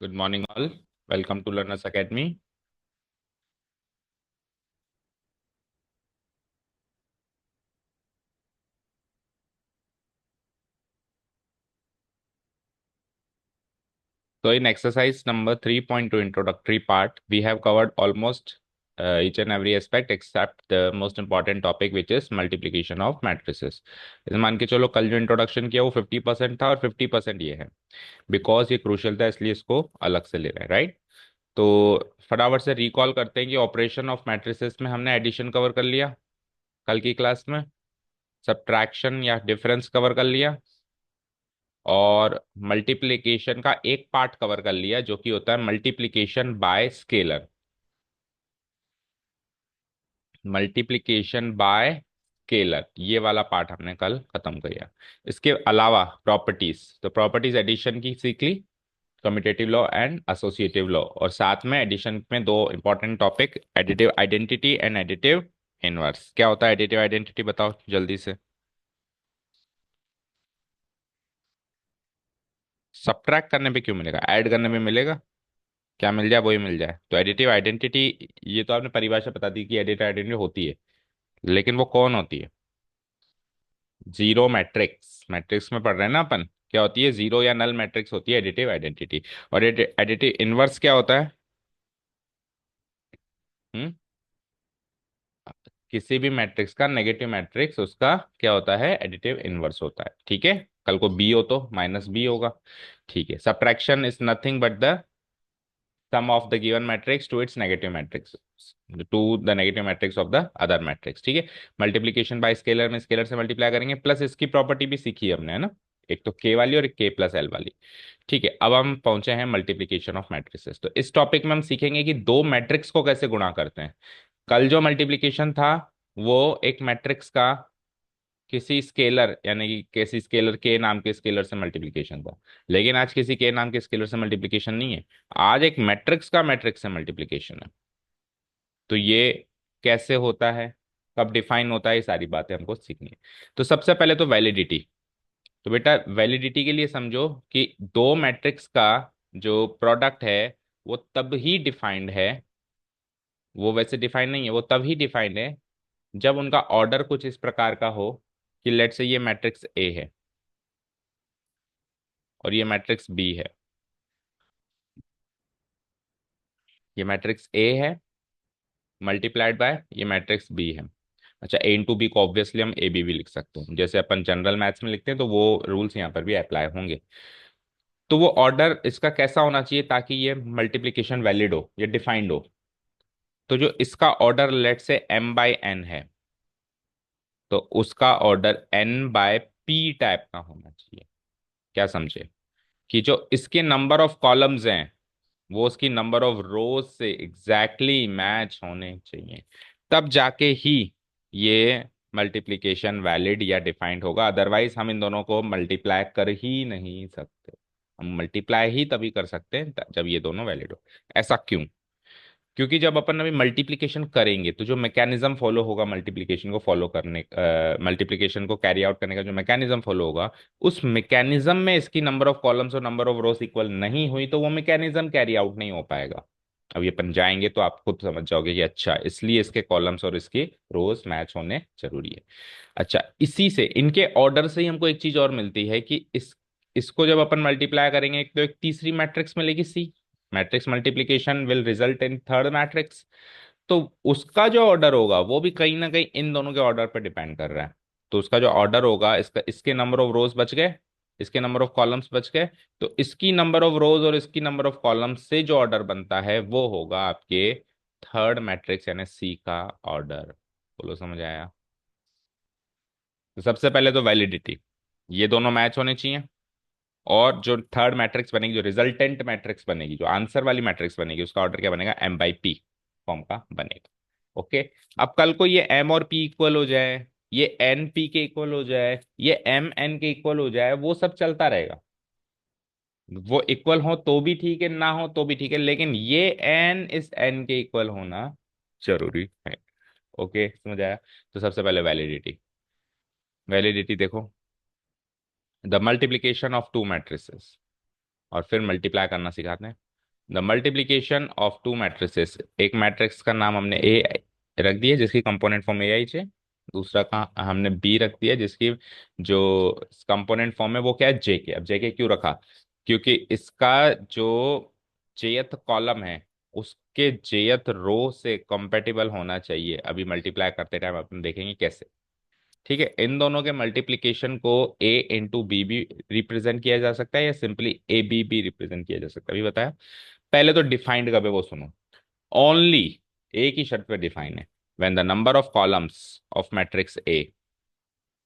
Good morning, all. Welcome to Learners Academy. So, in exercise number 3.2, introductory part, we have covered almost each and every aspect except the most important topic, which is multiplication of matrices. इस मान के चलो कल जो introduction किया वो 50% था और 50% ये है, बिकॉज ये क्रूशियल था इसलिए इसको अलग से ले रहे हैं, राइट? तो फटाफट से रिकॉल करते हैं कि ऑपरेशन ऑफ मैट्रिसेस में हमने एडिशन कवर कर लिया कल की क्लास में, सब्ट्रैक्शन या डिफरेंस कवर कर लिया, और मल्टीप्लिकेशन का एक पार्ट कवर कर लिया जो कि होता है multiplication bye scalar. Multiplication bye scalar ये वाला पार्ट हमने कल खत्म किया। इसके अलावा प्रॉपर्टीज, तो प्रॉपर्टीज एडिशन की सीख ली, commutative law and associative law, और साथ में एडिशन में दो important topic, additive identity and additive inverse. क्या होता है एडिटिव आइडेंटिटी, बताओ जल्दी से। सब्ट्रैक्ट करने पे क्यों मिलेगा, ऐड करने में मिलेगा। क्या मिल जाए वही मिल जाए, तो एडिटिव आइडेंटिटी, ये तो आपने परिभाषा बता दी कि एडिटिव आइडेंटिटी होती है, लेकिन वो कौन होती है? जीरो मैट्रिक्स, मैट्रिक्स में पढ़ रहे हैं ना अपन, क्या होती है? जीरो या नल मैट्रिक्स होती है एडिटिव आइडेंटिटी। और एडिटिव इनवर्स क्या होता है? हम्म किसी भी मैट्रिक्स का नेगेटिव मैट्रिक्स, उसका क्या होता है? एडिटिव इनवर्स होता है। ठीक है, कल को बी हो तो माइनस बी होगा। ठीक है, subtraction is nothing but the sum of the given matrix to its negative matrix, to the negative matrix of the other matrix। ठीक है, मल्टीप्लीकेशन बाय स्केलर में स्केलर से मल्टीप्लाई करेंगे, प्लस इसकी प्रॉपर्टी भी सीखी है हमने, है ना, एक तो के वाली और एक के प्लस एल वाली। ठीक है, अब हम पहुंचे हैं मल्टीप्लीकेशन ऑफ मैट्रिसेस। तो इस टॉपिक में हम सीखेंगे कि दो मैट्रिक्स को कैसे गुणा करते हैं। कल जो मल्टीप्लीकेशन था वो एक मैट्रिक्स का किसी स्केलर, यानी कि किसी स्केलर के नाम के स्केलर से मल्टीप्लिकेशन था, लेकिन आज किसी के नाम के स्केलर से मल्टीप्लिकेशन नहीं है, आज एक मैट्रिक्स का मैट्रिक्स से मल्टीप्लिकेशन है। तो ये कैसे होता है, कब डिफाइन होता है, ये सारी बातें हमको सीखनी है। तो सबसे पहले तो वैलिडिटी। तो बेटा वैलिडिटी के लिए समझो कि दो मैट्रिक्स का जो प्रोडक्ट है वो तब ही डिफाइंड है, वो वैसे डिफाइंड नहीं है, वो तब ही डिफाइंड है जब उनका ऑर्डर कुछ इस प्रकार का हो कि लेट से ये मैट्रिक्स ए है और ये मैट्रिक्स बी है। ये मैट्रिक्स ए है मल्टीप्लाइड बाय ये मैट्रिक्स बी है। अच्छा, ए इंटू बी को ऑब्वियसली हम ए बी भी लिख सकते हैं, जैसे अपन जनरल मैथ्स में लिखते हैं, तो वो रूल्स यहाँ पर भी अप्लाई होंगे। तो वो ऑर्डर इसका कैसा होना चाहिए ताकि ये मल्टीप्लिकेशन वैलिड हो, ये डिफाइंड हो। तो जो इसका order let's say m by n है, तो उसका order n by p type का होना चाहिए। क्या समझे? कि जो इसके नंबर ऑफ कॉलम्स हैं वो उसकी नंबर ऑफ रोज से एग्जैक्टली मैच होने चाहिए, तब जाके ही ये मल्टीप्लिकेशन वैलिड या डिफाइंड होगा। अदरवाइज हम इन दोनों को मल्टीप्लाई कर ही नहीं सकते। हम मल्टीप्लाई ही तभी कर सकते हैं जब ये दोनों वैलिड हो। ऐसा क्यों? क्योंकि जब अपन अभी मल्टीप्लिकेशन करेंगे तो जो मैकेनिज्म फॉलो होगा मल्टीप्लिकेशन को फॉलो करने, मल्टीप्लिकेशन को कैरी आउट करने का जो मैकेनिज्म फॉलो होगा, उस मैकेनिज्म में इसकी नंबर ऑफ कॉलम्स और नंबर ऑफ रोज इक्वल नहीं हुई तो वो मैकेनिज्म कैरी आउट नहीं हो पाएगा। अब ये अपन जाएंगे तो आप खुद समझ जाओगे कि अच्छा इसलिए इसके कॉलम्स और इसके रोज मैच होने जरूरी है। अच्छा, इसी से इनके ऑर्डर से ही हमको एक चीज और मिलती है कि इसको जब अपन मल्टीप्लाई करेंगे तो एक तीसरी मैट्रिक्स मिलेगी C. Matrix multiplication will result in third matrix. तो उसका जो ऑर्डर होगा वो भी कहीं ना कहीं इन दोनों के ऑर्डर पर डिपेंड कर रहा है। तो उसका जो ऑर्डर होगा, इसका इसके नंबर ऑफ रोज बच गए, इसके नंबर ऑफ कॉलम्स बच गए, तो इसकी नंबर ऑफ रोज और इसकी नंबर ऑफ कॉलम्स से जो ऑर्डर बनता है वो होगा आपके थर्ड मैट्रिक्स यानी सी का ऑर्डर। बोलो समझ आया? तो सबसे पहले तो वैलिडिटी, ये दोनों मैच होने चाहिए। और जो थर्ड मैट्रिक्स बनेगी, जो रिजल्टेंट मैट्रिक्स बनेगी, जो आंसर वाली मैट्रिक्स बनेगी, उसका ऑर्डर क्या बनेगा? m बाई पी फॉर्म का बनेगा। ओके, अब कल को ये m और p इक्वल हो जाए, ये n p के इक्वल हो जाए, ये m n के इक्वल हो जाए, वो सब चलता रहेगा। वो इक्वल हो तो भी ठीक है, ना हो तो भी ठीक है, लेकिन ये n इस n के इक्वल होना जरूरी है। ओके, समझ आया? तो सबसे पहले वैलिडिटी। वैलिडिटी देखो, the multiplication of two matrices, और फिर मल्टीप्लाई करना सिखाते हैं। The multiplication of two matrices, एक मैट्रिक्स का नाम हमने ए रख दिया जिसकी कंपोनेंट फॉर्म ए आई है, दूसरा का हमने बी रख दिया जिसकी जो कंपोनेंट फॉर्म है वो क्या है, जे के। अब जे के क्यों रखा, क्योंकि इसका जो जेथ कॉलम है उसके जेथ रो से कंपेटिबल होना चाहिए। अभी मल्टीप्लाई करते टाइम अपन देखेंगे कैसे। ठीक है, इन दोनों के मल्टीप्लीकेशन को ए इंटू बी भी रिप्रेजेंट किया जा सकता है या सिंपली ए बी भी रिप्रेजेंट किया जा सकता है, अभी बताया। पहले तो डिफाइंड कब है वो सुनो। ओनली एक ही शर्त पे डिफाइन है, when the number of columns of matrix A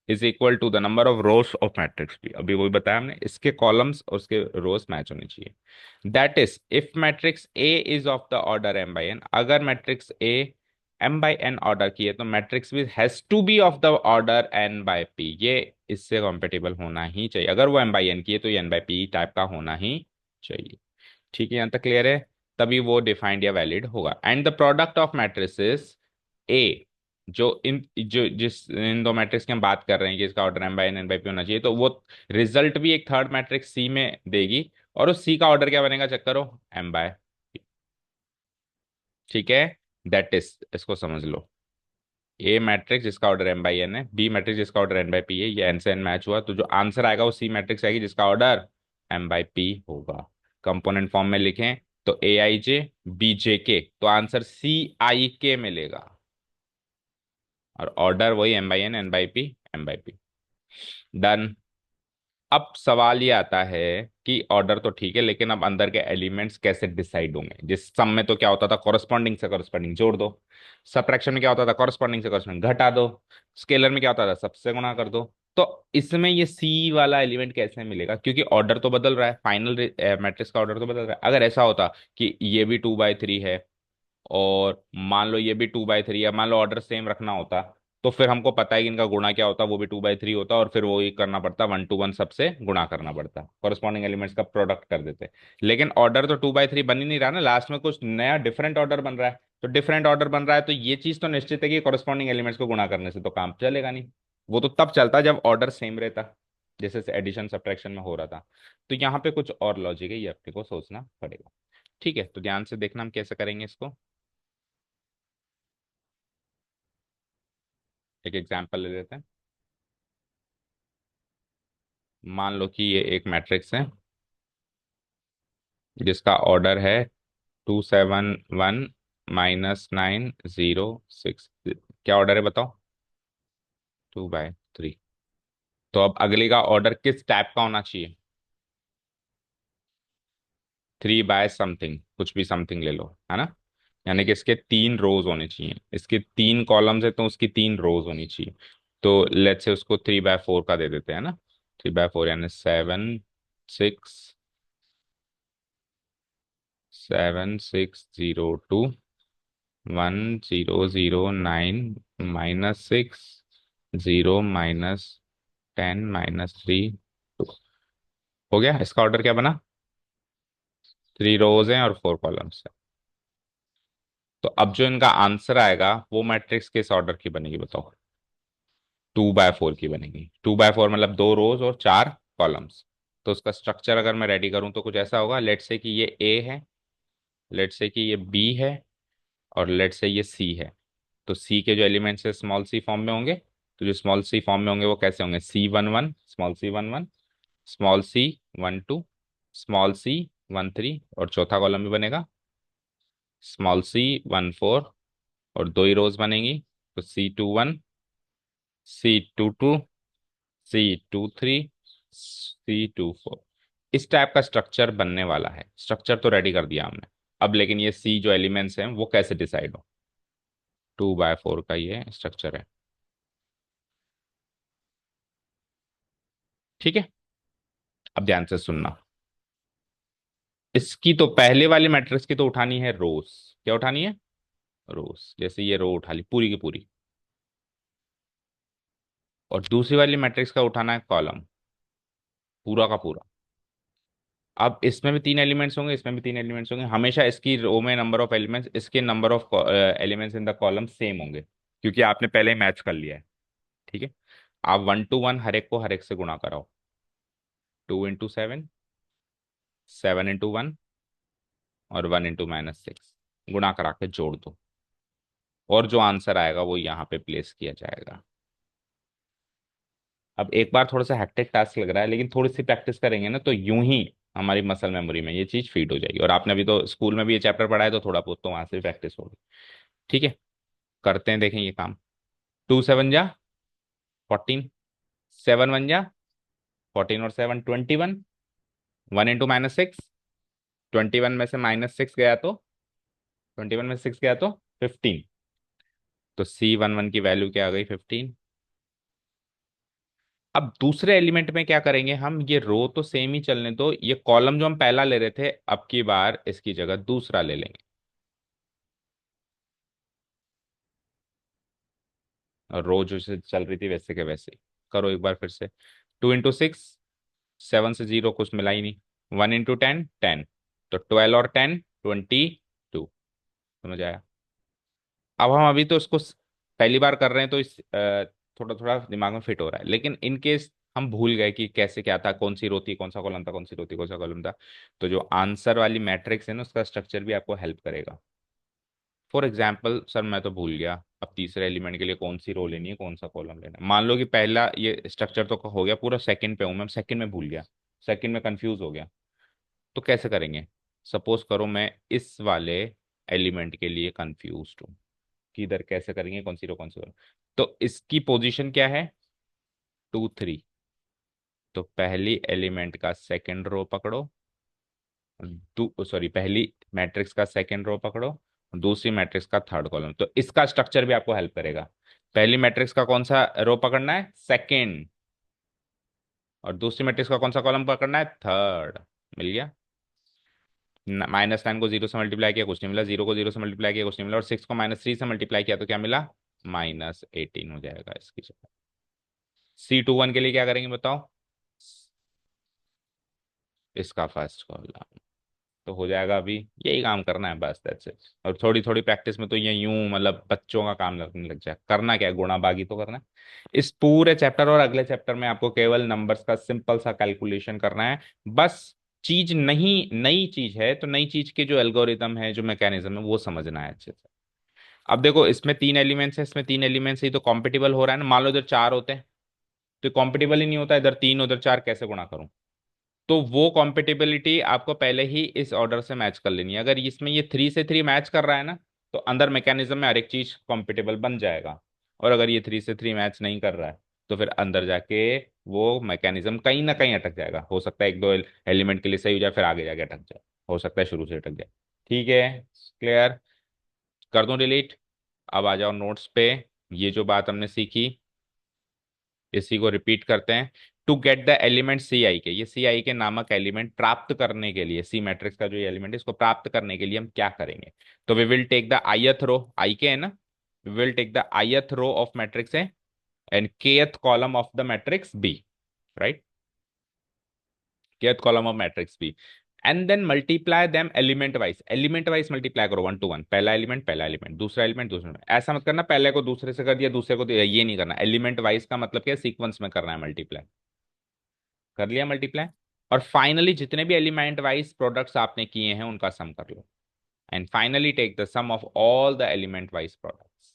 is equal to the number of rows of matrix B. अभी वही बताया हमने, इसके कॉलम्स और उसके रोज मैच होने चाहिए। That is if matrix A is of the order M by N, अगर matrix A M by N order की है तो matrix B has to be of the order N by P, ये इससे कॉम्पेटिबल होना ही चाहिए। अगर वो एम बाई एन की है तो ये एन बाई पी टाइप का होना ही चाहिए। ठीक है, यहाँ तक क्लियर है, तभी वो डिफाइंड या वैलिड होगा। And the product of matrices ए, जो जिस इन दो मैट्रिक्स की हम बात कर रहे हैं कि इसका order M by N N by P होना चाहिए, तो वो रिजल्ट भी एक थर्ड मैट्रिक्स सी में देगी, और उस सी का ऑर्डर क्या बनेगा, चेक करो, एम बाय। ठीक है, दैट इज, इसको समझ लो, ए मैट्रिक्स जिसका ऑर्डर एम बाई एन है, बी मैट्रिक्स जिसका ऑर्डर एन बाई पी है, ये एन से एन मैच हुआ तो जो आंसर आएगा वो सी मैट्रिक्स आएगी जिसका ऑर्डर एम बाई पी होगा। कंपोनेंट फॉर्म में लिखें तो ए आई जे बी जे के, तो आंसर सी आई के मिलेगा, और ऑर्डर वही M by N N by P M by P. Done. अब सवाल ये आता है कि ऑर्डर तो ठीक है, लेकिन अब अंदर के एलिमेंट्स कैसे डिसाइड होंगे। जिस सम में तो क्या होता था, कॉरस्पॉन्डिंग से कॉरस्पॉन्डिंग जोड़ दो। सबट्रैक्शन में क्या होता था, कॉरस्पॉन्डिंग से कॉरस्पॉन्डिंग घटा दो। स्केलर में क्या होता था, सबसे गुणा कर दो। तो इसमें ये सी वाला एलिमेंट कैसे मिलेगा, क्योंकि ऑर्डर तो बदल रहा है, फाइनल मैट्रिक्स का ऑर्डर तो बदल रहा है। अगर ऐसा होता कि ये भी 2/3 है और मान लो ये भी 2/3 है, मान लो ऑर्डर सेम रखना होता, तो फिर हमको पता है कि इनका गुणा क्या होता, वो भी 2/3 होता, और फिर वो ही करना पड़ता, 1 to 1 सबसे गुणा करना पड़ता, कॉरस्पॉन्डिंग एलिमेंट्स का प्रोडक्ट कर देते। लेकिन ऑर्डर तो 2/3 बन ही नहीं रहा ना, लास्ट में कुछ नया डिफरेंट ऑर्डर बन रहा है। तो डिफरेंट ऑर्डर बन रहा है तो ये चीज तो निश्चित है कि कॉरस्पॉन्डिंग एलिमेंट्स को गुणा करने से तो काम चलेगा नहीं। वो तो तब चलता जब ऑर्डर सेम रहता, जैसे एडिशन सब्ट्रैक्शन में हो रहा था। तो यहाँ पे कुछ और लॉजिक है, ये अपने को सोचना पड़ेगा। ठीक है, तो ध्यान से देखना हम कैसे करेंगे इसको। एक एग्जांपल ले लेते हैं। मान लो कि ये एक मैट्रिक्स है जिसका ऑर्डर है 271 -9 0 6। क्या ऑर्डर है बताओ, 2/3। तो अब अगले का ऑर्डर किस टाइप का होना चाहिए, 3/समथिंग, कुछ भी समथिंग ले लो, है ना। यानी कि इसके 3 रोज होने चाहिए, इसके 3 कॉलम्स है तो उसकी 3 रोज होनी चाहिए। तो लेट्स से उसको 3/4 का दे देते हैं ना। 3/4 यानी 7 6 0 2 1 0 9 -6 0 -10 -3 हो गया। इसका ऑर्डर क्या बना, 3 रोज हैं और 4 कॉलम्स हैं। तो अब जो इनका आंसर आएगा वो मैट्रिक्स किस ऑर्डर की बनेगी बताओ, 2/4 की बनेगी। 2/4 मतलब 2 रोज और 4 कॉलम्स। तो उसका स्ट्रक्चर अगर मैं रेडी करूं तो कुछ ऐसा होगा, लेट्स से कि ये ए है, लेट्स से कि ये बी है, और लेट्स से ये सी है। तो सी के जो एलिमेंट्स है स्मॉल सी फॉर्म में होंगे। तो जो स्मॉल सी फॉर्म में होंगे वो कैसे होंगे, C11 small C11, small C12 small C13, और चौथा कॉलम भी बनेगा स्मॉल C14, और 2 ही रोज बनेगी। तो C21 C22 C23 C24। इस टाइप का स्ट्रक्चर बनने वाला है। स्ट्रक्चर तो रेडी कर दिया हमने। अब लेकिन ये सी जो एलिमेंट्स हैं वो कैसे डिसाइड हो, 2/4 का ये स्ट्रक्चर है। ठीक है, अब ध्यान से सुनना। इसकी तो पहले वाली मैट्रिक्स की तो उठानी है रोज। क्या उठानी है, रोज। जैसे ये रो उठा ली पूरी की पूरी, और दूसरी वाली मैट्रिक्स का उठाना है कॉलम, पूरा का पूरा। अब इसमें भी 3 एलिमेंट्स होंगे, इसमें भी 3 एलिमेंट्स होंगे, हमेशा इसकी रो में नंबर ऑफ एलिमेंट्स, इसके number of elements in the column same होंगे, क्योंकि आपने पहले ही मैच कर लिया है। ठीक है, आप 1 to 1 हर एक को हर एक से गुणा कराओ। 2 × 7, 7 × 1, और 1 × -6 गुणा करा के जोड़ दो, और जो आंसर आएगा वो यहाँ पे प्लेस किया जाएगा। अब एक बार थोड़ा सा हेक्टिक टास्क लग रहा है, लेकिन थोड़ी सी प्रैक्टिस करेंगे ना तो यूं ही हमारी मसल मेमोरी में ये चीज फीड हो जाएगी। और आपने अभी तो स्कूल में भी ये चैप्टर पढ़ा है, तो थोड़ा बहुत तो वहां से प्रैक्टिस होगी। ठीक है, करते हैं, देखें ये काम। 2 7 जा 14, 7 1 जा 14 और 7 21, 1 × -6, 21 में से -6 गया तो 21 में 6 गया तो 15। तो C11 की वैल्यू क्या आ गई? 15। अब दूसरे एलिमेंट में क्या करेंगे हम, ये रो तो सेम ही चलने दो, ये कॉलम जो हम पहला ले रहे थे अब की बार इसकी जगह दूसरा ले लेंगे, और रो जो से चल रही थी वैसे के वैसे ही। करो एक बार फिर से। 2 × 6, 7 से 0 कुछ मिला ही नहीं। 1 × 10, 10। तो 12 और 10, 22। समझ आया? अब हम अभी तो इसको पहली बार कर रहे हैं, तो इस थोड़ा थोड़ा दिमाग में फिट हो रहा है, लेकिन इन केस हम भूल गए कि कैसे क्या था, कौन सी रो थी, कौन सा कॉलम था, कौन सी रो थी, कौन सा कॉलम था, तो जो आंसर वाली मैट्रिक्स है ना उसका स्ट्रक्चर भी आपको हेल्प करेगा। फॉर एग्जाम्पल सर मैं तो भूल गया, अब तीसरे एलिमेंट के लिए कौन सी रो लेनी है, कौन सा कॉलम लेना है। मान लो कि पहला ये स्ट्रक्चर तो हो गया पूरा, सेकंड पे हूं मैं, सेकंड में भूल गया, सेकंड में कंफ्यूज हो गया, तो कैसे करेंगे? सपोज करो मैं इस वाले एलिमेंट के लिए कंफ्यूज हूँ कि इधर कैसे करेंगे, कौन सी रो कौन सी रो। तो इसकी पोजीशन क्या है? 2 3। तो पहली एलिमेंट का सेकंड रो पकड़ो, सॉरी पहली मैट्रिक्स का सेकंड रो पकड़ो, दूसरी मैट्रिक्स का थर्ड कॉलम। तो इसका स्ट्रक्चर भी आपको हेल्प करेगा। पहली मैट्रिक्स का कौन सा रो पकड़ना है? सेकंड। और दूसरी मैट्रिक्स का कौन सा कॉलम पकड़ना है? थर्ड। मिल गया। -9 को 0 से मल्टीप्लाई किया, कुछ नहीं मिला। 0 को 0 से मल्टीप्लाई किया, कुछ नहीं मिला। और 6 को -3 से मल्टीप्लाई किया तो क्या मिला? -18 हो जाएगा इसकी जगह। C21 के लिए क्या करेंगे बताओ? इसका फर्स्ट कॉलम। तो हो जाएगा। अभी यही काम करना है बस, दैट्स इट। और थोड़ी थोड़ी प्रैक्टिस में तो ये यूं मतलब बच्चों का काम लगने लग जाए। करना क्या है, गुणा भागी तो करना है। इस पूरे चैप्टर और अगले चैप्टर में आपको केवल नंबर्स का सिंपल सा कैलकुलेशन करना है बस। चीज नहीं, नई चीज है तो नई चीज के जो एल्गोरिदम है, जो मैकेनिज्म है, वो समझना है अच्छे से। अब देखो इसमें 3 एलिमेंट्स है, इसमें 3 एलिमेंट्स ही तो कॉम्पिटिबल हो रहा है ना। मान लो इधर 4 होते हैं तो कॉम्पिटिबल ही नहीं होता, इधर 3 उधर 4 कैसे गुणा करूं? तो वो कॉम्पिटिबिलिटी आपको पहले ही इस ऑर्डर से मैच कर लेनी है। अगर इसमें ये 3 से 3 मैच कर रहा है ना, तो अंदर मैकेनिज्म में हर एक चीज कॉम्पिटिबल बन जाएगा। और अगर ये 3 से 3 मैच नहीं कर रहा है, तो फिर अंदर जाके वो मैकेनिज्म कहीं ना कहीं अटक जाएगा। हो सकता है एक दो एलिमेंट के लिए सही हो जाए, फिर आगे जाके अटक जाए। हो सकता है शुरू से अटक जाए। ठीक है, क्लियर? कर दूं डिलीट? अब आ जाओ नोट्स पे। ये जो बात हमने सीखी इसी को रिपीट करते हैं। टू गेट द एलिमेंट सी आई के, ये सी आई के नामक एलिमेंट प्राप्त करने के लिए, सी मैट्रिक्स का जो एलिमेंट है इसको प्राप्त करने के लिए हम क्या करेंगे? तो we will take the ith row, I K है ना, we will take the ith row of matrix है and kth column of the matrix B, right? kth column of matrix B, and then multiply them element wise multiply करो 1 to 1। पहला element पहला element, दूसरा element दूसरा element. ऐसा मत करना पहले को दूसरे से कर दिया, दूसरे को दिया, ये नहीं करना। एलिमेंट वाइज का मतलब क्या है? सीक्वेंस में करना है मल्टीप्लाई। कर लिया मल्टीप्लाई। और फाइनली जितने भी एलिमेंट वाइज प्रोडक्ट्स आपने किए हैं उनका सम कर लो, and finally take the sum of all the element wise products.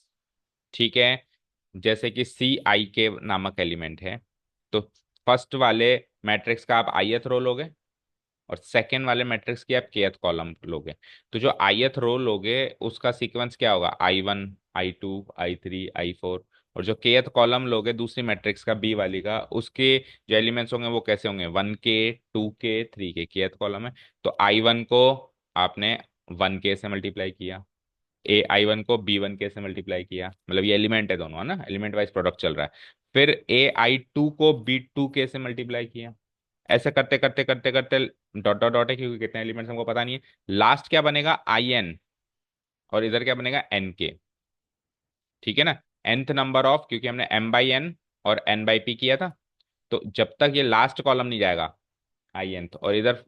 ठीक है? जैसे कि सी आई के नामक एलिमेंट है, तो फर्स्ट वाले मैट्रिक्स का आप ith रो लोगे, और सेकेंड वाले मैट्रिक्स की आप kth कॉलम लोगे। तो जो ith रो लोगे उसका सीक्वेंस क्या होगा? I1, I2, I3, I4। और जो kth कॉलम लोगे दूसरी मैट्रिक्स का, बी वाली का, उसके जो एलिमेंट्स होंगे वो कैसे होंगे? 1k, 2k, 3k, kth column है। तो I1 को आपने 1k से मल्टीप्लाई किया, I1 को B1k से मल्टीप्लाई किया, मतलब ये एलिमेंट है दोनों, है ना, एलिमेंट वाइज प्रोडक्ट चल रहा है। फिर AI2 को B2k से मल्टीप्लाई किया। ऐसे करते करते करते करते डॉट डॉट डॉट है क्योंकि कितने एलिमेंट्स हमको पता नहीं है। लास्ट क्या बनेगा? IN। और इधर क्या बनेगा? NK। ठीक है ना? nth नंबर ऑफ, क्योंकि हमने M/N और N/P किया था, तो जब तक ये लास्ट कॉलम नहीं जाएगा INth, और इधर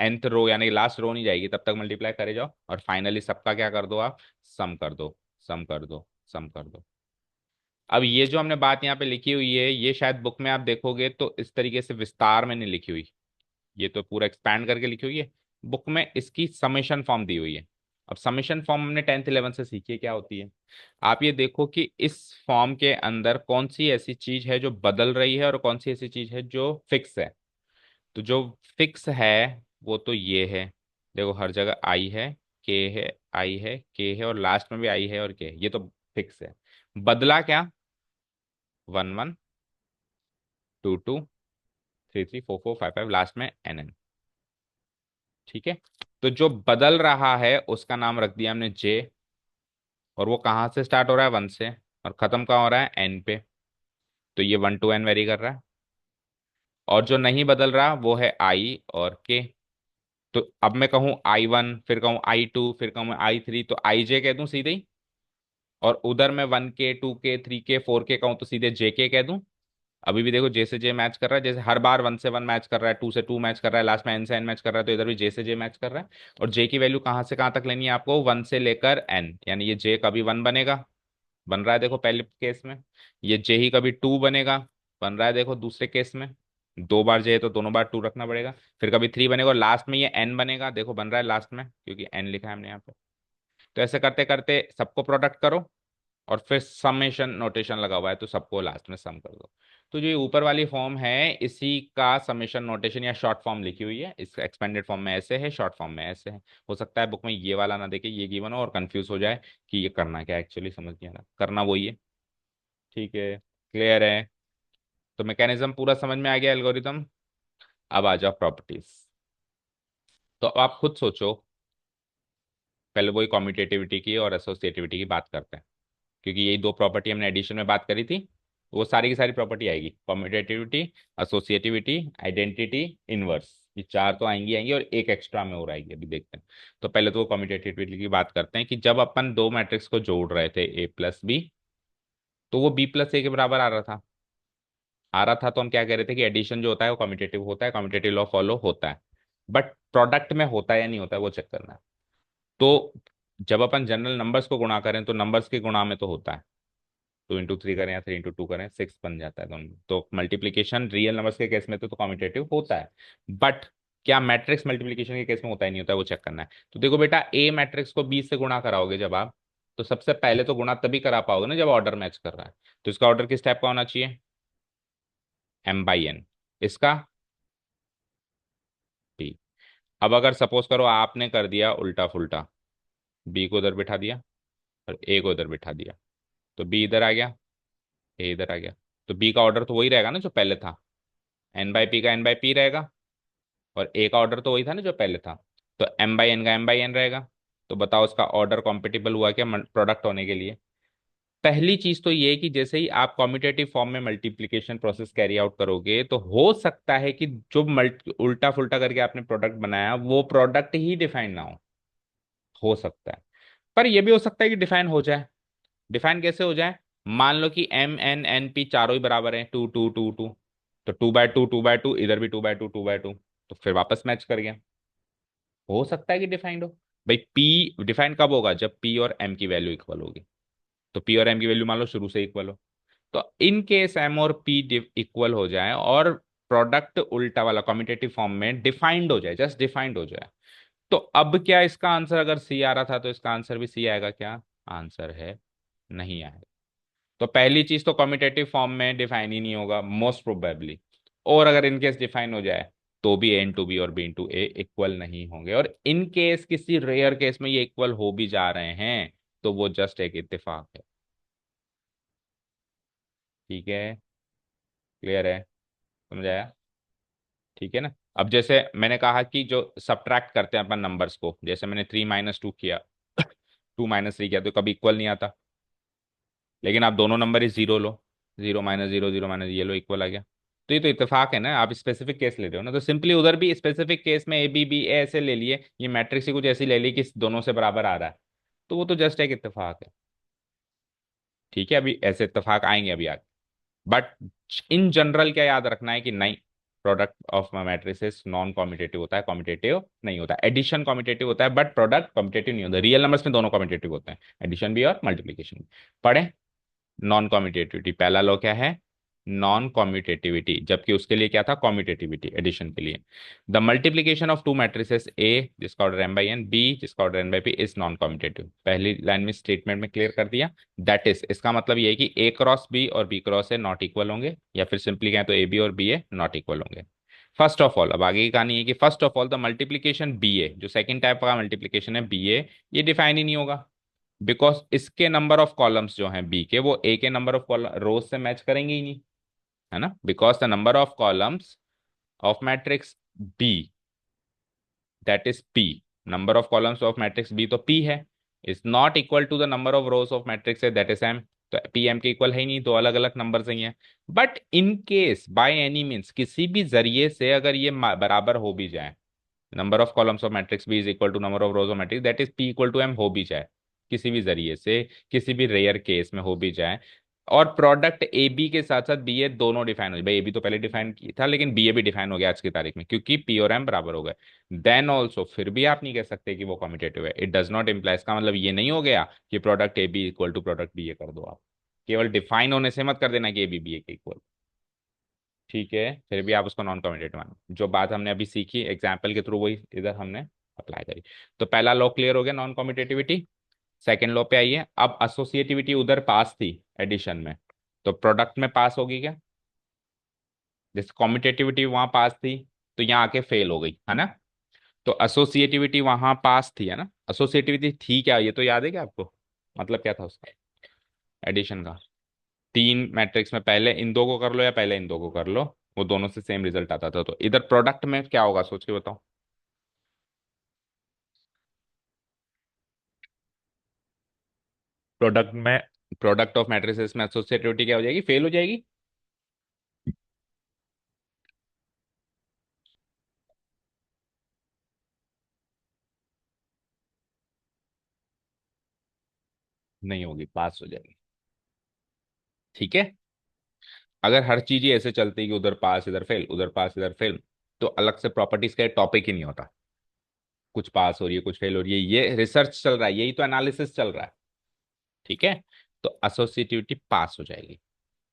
nth रो यानी लास्ट रो नहीं जाएगी, तब तक मल्टीप्लाई करे जाओ। और फाइनली सबका क्या कर दो आप? सम कर दो, सम कर दो, सम कर दो। अब ये जो हमने बात यहाँ पे लिखी हुई है, ये शायद बुक में आप देखोगे तो इस तरीके से विस्तार में नहीं लिखी हुई, ये तो पूरा एक्सपैंड करके लिखी हुई है। बुक में इसकी समेशन फॉर्म दी हुई है। अब समेशन फॉर्म हमने 10th 11th से सीखी है क्या होती है। आप ये देखो कि इस फॉर्म के अंदर कौन सी ऐसी चीज है जो बदल रही है और कौन सी ऐसी चीज है जो फिक्स है। तो जो फिक्स है वो तो ये है, देखो हर जगह आई है, के है, आई है, के है, और लास्ट में भी आई है और के है, ये तो फिक्स है। बदला क्या, 1 1, 2 2, 3 3 4 4 5 5, लास्ट में NN। ठीक है, तो जो बदल रहा है उसका नाम रख दिया हमने जे, और वो कहाँ से स्टार्ट हो रहा है, 1 से, और खत्म कहाँ हो रहा है, N पे। तो ये 1 to N वेरी कर रहा है। और जो नहीं बदल रहा वो है I और K। तो अब मैं कहूँ I1, फिर कहूँ I2, फिर कहूँ I3, तो IJ कह दूं सीधे ही। और उधर मैं 1K 2K 3K 4K कहूँ तो सीधे JK कह दूं। अभी भी देखो जे से जे मैच कर रहा है, जैसे हर बार 1 से 1 मैच कर रहा है, 2 से 2 मैच कर रहा है, लास्ट में N से N मैच कर रहा है, तो इधर भी जे से जे मैच कर रहा है। और जे की वैल्यू कहाँ से कहाँ तक लेनी है आपको, 1 से लेकर N, यानी ये जे कभी 1 बनेगा, बन रहा है देखो पहले केस में। ये जे ही कभी 2 बनेगा, बन रहा है देखो दूसरे केस में। 2 बार जे है तो दोनों बार 2 रखना पड़ेगा। फिर कभी 3 बनेगा, और लास्ट में ये N बनेगा, देखो बन रहा है लास्ट में क्योंकि N लिखा है हमने यहाँ पे। तो ऐसे करते करते सबको प्रोडक्ट करो, और फिर समेशन नोटेशन लगा हुआ है तो सबको लास्ट में सम कर दो। तो जो ये ऊपर वाली फॉर्म है इसी का समेशन नोटेशन या शॉर्ट फॉर्म लिखी हुई है, इस एक्सपेंडेड फॉर्म में ऐसे है, शॉर्ट फॉर्म में ऐसे है। हो सकता है बुक में ये वाला ना देखे, ये गिवन हो और कंफ्यूज हो जाए कि ये करना क्या, एक्चुअली समझ नहीं आ रहा, करना वही है। ठीक है, क्लियर है। तो मैकेनिज्म पूरा समझ में आ गया, एल्गोरिथम। अब आ जाओ प्रॉपर्टीज। तो अब आप खुद सोचो, पहले वही कॉम्यूटेटिविटी की और एसोसिएटिविटी की बात करते हैं, क्योंकि यही दो प्रॉपर्टी हमने एडिशन में बात करी थी। वो सारी की सारी प्रॉपर्टी आएगी, कॉम्यूटेटिविटी, एसोसिएटिविटी, आइडेंटिटी, इनवर्स, ये चार तो आएंगी आएंगी, और एक एक्स्ट्रा में और आएगी, अभी देखते हैं। तो पहले तो वो कॉम्यूटेटिविटी की बात करते हैं कि जब अपन दो मैट्रिक्स को जोड़ रहे थे A+B, तो वो B+A के बराबर आ रहा था। आ रहा था तो हम क्या कह रहे थे कि एडिशन जो होता है वो कम्यूटेटिव होता है, कम्यूटेटिव लॉ फॉलो होता है। बट प्रोडक्ट में होता है या नहीं होता है वो चेक करना है। तो जब अपन जनरल नंबर्स को गुणा करें तो नंबर्स के गुणा में तो होता है, 2 into 3 करें या 3 into 2 करें, 6 बन जाता है दोनों। तो मल्टीप्लीकेशन रियल नंबर्स के केस में तो कम्यूटेटिव होता है। बट क्या मैट्रिक्स मल्टीप्लीकेशन के केस में होता है नहीं होता है वो चेक करना है। तो देखो बेटा, ए मैट्रिक्स को बी से गुणा कराओगे जब आप, तो सबसे पहले तो गुणा तभी करा पाओगे ना जब ऑर्डर मैच कर रहा है। तो इसका ऑर्डर किस टाइप का होना चाहिए, M/N। इसका P। अब अगर सपोज करो आपने कर दिया उल्टा फुल्टा, बी को इधर बिठा दिया और ए को इधर बिठा दिया, तो बी इधर आ गया, ए इधर आ गया। तो बी का ऑर्डर तो वही रहेगा ना जो पहले था, N/P का N/P रहेगा। और ए का ऑर्डर तो वही था ना जो पहले था, तो M/N का M/N रहेगा। तो बताओ इसका ऑर्डर कॉम्पिटिबल हुआ क्या प्रोडक्ट होने के लिए। पहली चीज तो ये है कि जैसे ही आप कॉम्यूटेटिव फॉर्म में मल्टीप्लिकेशन प्रोसेस कैरी आउट करोगे तो हो सकता है कि जो उल्टा फुल्टा करके आपने प्रोडक्ट बनाया वो प्रोडक्ट ही डिफाइन ना हो सकता है। पर यह भी हो सकता है कि डिफाइन हो जाए। डिफाइन कैसे हो जाए, मान लो कि M/N/N/P चारों ही बराबर है, 2 2 2 2, तो 2/2 2/2, इधर भी 2/2 2/2, तो फिर वापस मैच कर गया। हो सकता है कि डिफाइंड हो। भाई P डिफाइन कब होगा, जब P और M की वैल्यू इक्वल होगी। तो P और M की वैल्यू मान लो शुरू से इक्वल हो। तो इन केस M और P इक्वल हो जाए और प्रोडक्ट उल्टा वाला कम्यूटेटिव फॉर्म में डिफाइंड हो जाए, जस्ट डिफाइंड हो जाए, तो अब क्या इसका आंसर, अगर सी आ रहा था तो इसका आंसर भी सी आएगा क्या, आंसर है नहीं आएगा। तो पहली चीज तो कम्यूटेटिव फॉर्म में डिफाइन ही नहीं होगा मोस्ट प्रोबेबली। और अगर इनकेस डिफाइन हो जाए तो भी A into B और B into A इक्वल नहीं होंगे, और इन केस किसी रेयर केस में ये इक्वल हो भी जा रहे हैं तो वो जस्ट एक इत्तेफाक है। ठीक है, क्लियर है, समझ आया। ठीक है ना। अब जैसे मैंने कहा कि जो सब्ट्रैक्ट करते हैं अपन नंबर्स को, जैसे मैंने 3 - 2 किया 2 - 3 किया तो कभी इक्वल नहीं आता। लेकिन आप दोनों नंबर ही जीरो लो, 0 - 0 0 - ये लो, इक्वल आ गया। तो ये तो इत्तेफाक है ना, आप स्पेसिफिक केस ले रहे हो ना, तो सिंपली उधर भी स्पेसिफिक केस में A B B A ऐसे ले लिए, ये मैट्रिक्स ही कुछ ऐसी ले ली कि दोनों से बराबर आ रहा है, तो वो तो जस्ट एक इत्तेफाक है। ठीक है, अभी ऐसे इत्तेफाक आएंगे अभी आगे। बट इन जनरल क्या याद रखना है कि नहीं, product of matrices non commutative होता है, कॉम्यूटेटिव नहीं होता। एडिशन कॉम्यूटेटिव होता है बट प्रोडक्ट कॉम्यूटेटिव नहीं होता। रियल नंबर्स में दोनों कॉम्यूटेटिव होते हैं, एडिशन भी और मल्टीप्लीकेशन भी। पढ़े, नॉन कॉम्यूटेटिविटी पहला लॉ क्या है, नॉन कॉम्यूटेटिविटी, जबकि उसके लिए क्या था, कॉम्यूटेटिविटी, एडिशन के लिए। The multiplication of two matrices A जिसका order m by n, B जिसका order n by p is non commutative. पहली लाइन में स्टेटमेंट में क्लियर कर दिया। दैट इज, इसका मतलब ये है कि a क्रॉस b और b cross a not equal होंगे, या फिर सिंपली कहें तो ए बी और बी ए नॉट इक्वल होंगे। फर्स्ट ऑफ ऑल, अब आगे की कहानी है कि first of all the multiplication B A, जो सेकंड टाइप का मल्टीप्लीकेशन है बी ए, ये डिफाइन ही नहीं होगा, बिकॉज इसके नंबर ऑफ कॉलम्स जो हैं बी के, वो ए के नंबर ऑफ रोज से मैच करेंगे ही नहीं, है ना, because the number of columns of matrix B, that is P, number of columns of matrix B तो पी है, is not equal to the number of rows of matrix है, that is M. तो P M के equal है ही नहीं, दो अलग अलग नंबर ही हैं। But in case by any means, किसी भी जरिए से अगर ये बराबर हो भी जाए, number of columns of matrix B is equal to number of rows of matrix that is P equal to M हो भी जाए, किसी भी जरिए से, किसी भी रेयर केस में हो भी जाए, और प्रोडक्ट ए बी के साथ साथ बी ए दोनों डिफाइन हो जाए, भाई ए बी तो पहले डिफाइन था लेकिन बी ए भी डिफाइन हो गया आज की तारीख में, क्योंकि पी और एम बराबर हो गए, देन ऑल्सो फिर भी आप नहीं कह सकते कि वो कॉम्यूटेटिव है। इट डज नॉट इम्प्लाई, इसका मतलब ये नहीं हो गया कि product A B equal to product B A कर दो आप, केवल डिफाइन होने से मत कर देना कि ए बी बी ए के इक्वल, ठीक है, फिर भी आप उसको नॉन कम्यूटेटिव मानो। जो बात हमने अभी सीखी एग्जाम्पल के थ्रू, वही इधर हमने अप्लाई करी। तो पहला लॉ क्लियर हो गया, नॉन कम्यूटेटिविटी। सेकेंड लॉ पे आइए, अब एसोसिएटिविटी उधर पास थी एडिशन में, तो प्रोडक्ट में पास होगी क्या, जैसे कम्यूटेटिविटी वहां पास थी, तो यहाँ आके फेल हो गई, है ना। तो एसोसिएटिविटी वहां पास थी, है ना, एसोसिएटिविटी थी क्या, ये तो याद है क्या आपको, मतलब क्या था उसका, एडिशन का। तीन मैट्रिक्स में पहले इन दो को कर लो या पहले इन दो को कर लो, वो दोनों से सेम रिजल्ट आता था। तो इधर प्रोडक्ट में क्या होगा, सोच के बताओ। प्रोडक्ट में, प्रोडक्ट ऑफ मैट्रिसेस में एसोसिएटिविटी क्या हो जाएगी, फेल हो जाएगी। नहीं होगी, पास हो जाएगी, ठीक है। अगर हर चीज ही ऐसे चलती कि उधर पास इधर फेल, उधर पास इधर फेल, तो अलग से प्रॉपर्टीज का टॉपिक ही नहीं होता, कुछ पास हो रही है कुछ फेल हो रही है, ये रिसर्च चल रहा है, यही तो एनालिसिस चल रहा है, ठीक है। तो एसोसिएटिविटी पास हो जाएगी।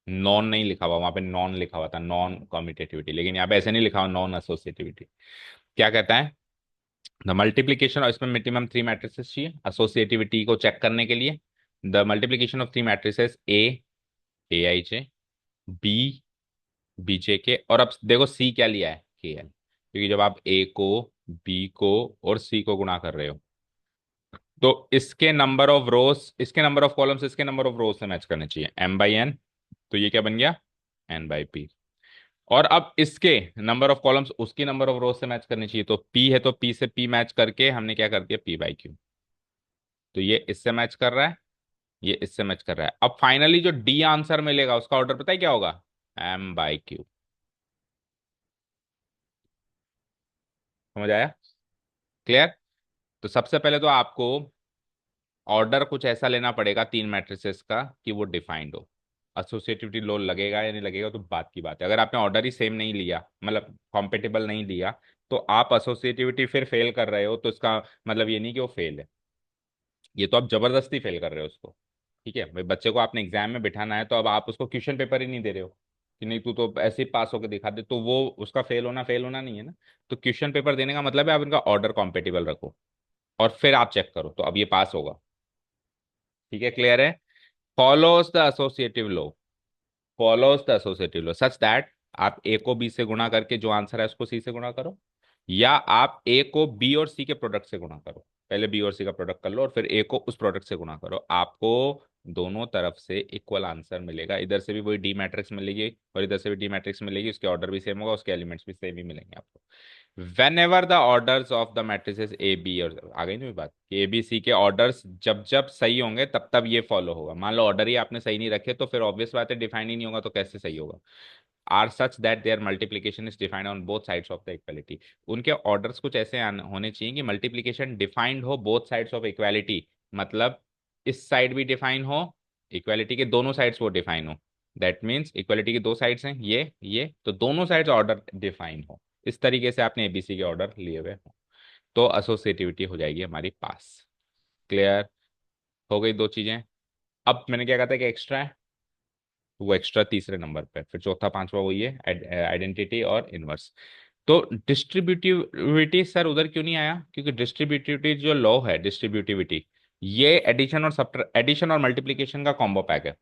नॉन नहीं लिखा हुआ वहां पे, नॉन लिखा हुआ था, नॉन कम्यूटेटिविटी, लेकिन यहाँ पे ऐसे नहीं लिखा हुआ नॉन एसोसिएटिविटी। क्या कहता है, द मल्टीप्लीकेशन, और इसमें मिनिमम थ्री मैट्रिसेस चाहिए एसोसिएटिविटी को चेक करने के लिए। The multiplication of three matrices A I J, B B J K, और अब देखो सी क्या लिया है, के एल, क्योंकि जब आप ए को, बी को और सी को गुणा कर रहे हो, तो इसके नंबर ऑफ रोज, इसके नंबर ऑफ कॉलम्स इसके नंबर ऑफ रोज से मैच करने चाहिए, एम बाई एन, तो ये क्या बन गया, एन बाई पी। और अब इसके नंबर ऑफ कॉलम्स उसकी नंबर ऑफ रोज से मैच करनी चाहिए, तो पी है तो पी से पी मैच करके हमने क्या कर दिया, पी बाई क्यू। तो ये इससे मैच कर रहा है, ये इससे मैच कर रहा है। अब फाइनली जो डी आंसर मिलेगा उसका ऑर्डर पता है क्या होगा, एम बाई क्यू। समझ आया, क्लियर। तो सबसे पहले तो आपको ऑर्डर कुछ ऐसा लेना पड़ेगा तीन मैट्रिसेस का कि वो डिफाइंड हो। एसोसिएटिविटी लॉ लगेगा या नहीं लगेगा तो बात की बात है, अगर आपने ऑर्डर ही सेम नहीं लिया, मतलब कॉम्पेटिबल नहीं लिया, तो आप एसोसिएटिविटी फिर फेल कर रहे हो, तो इसका मतलब ये नहीं कि वो फेल है, ये तो आप जबरदस्ती फेल कर रहे हो उसको, ठीक है भाई। बच्चे को आपने एग्जाम में बिठाना है, तो अब आप उसको क्वेश्चन पेपर ही नहीं दे रहे हो कि नहीं तू तो ऐसे ही पास होकर दिखा दे, तो वो उसका फेल होना नहीं है ना। तो क्वेश्चन पेपर देने का मतलब है आप इनका ऑर्डर कॉम्पेटिबल रखो, और फिर आप चेक करो, तो अब ये पास होगा, ठीक है, क्लियर है। Follows the associative law, follows the associative law such that, आप ए को बी से गुणा करके जो आंसर है उसको सी से गुणा करो, या आप ए को बी और सी के प्रोडक्ट से गुणा करो, पहले बी और सी का प्रोडक्ट कर लो और फिर ए को उस प्रोडक्ट से गुणा करो, आपको दोनों तरफ से इक्वल आंसर मिलेगा। इधर से भी वही डी मैट्रिक्स मिलेगी और इधर से भी डी मैट्रिक्स मिलेगी, उसके ऑर्डर भी सेम होगा, उसके एलिमेंट्स भी सेम ही मिलेंगे आपको। Whenever the orders of the matrices A B, और आ गई ना बात कि ए बी सी के ऑर्डर्स जब जब सही होंगे तब तब ये फॉलो होगा। मान लो ऑर्डर ही आपने सही नहीं रखे, तो फिर ऑब्वियस बात है डिफाइन ही नहीं होगा, तो कैसे सही होगा। Are such that there multiplication is defined on both sides of the equality, उनके ऑर्डर्स कुछ ऐसे होने चाहिए कि मल्टीप्लीकेशन डिफाइंड हो बोथ साइड्स ऑफ इक्वालिटी, मतलब इस साइड भी डिफाइन हो, इक्वालिटी के दोनों साइड्स वो डिफाइन हो, दैट मीन्स इक्वालिटी की दो साइड्स हैं ये तो दोनों साइड्स ऑर्डर डिफाइन हो, इस तरीके से आपने एबीसी के ऑर्डर लिए हुए हो, तो एसोसिएटिविटी हो जाएगी हमारी पास। क्लियर, हो गई दो चीजें। अब मैंने क्या कहा था कि एक्स्ट्रा है, तो वो एक्स्ट्रा तीसरे नंबर पे, फिर चौथा पांचवा वही है आइडेंटिटी और इनवर्स। तो डिस्ट्रीब्यूटिविटी सर उधर क्यों नहीं आया, क्योंकि डिस्ट्रीब्यूटिविटी जो लॉ है डिस्ट्रीब्यूटिविटी, ये एडिशन और मल्टीप्लीकेशन का कॉम्बो पैक है।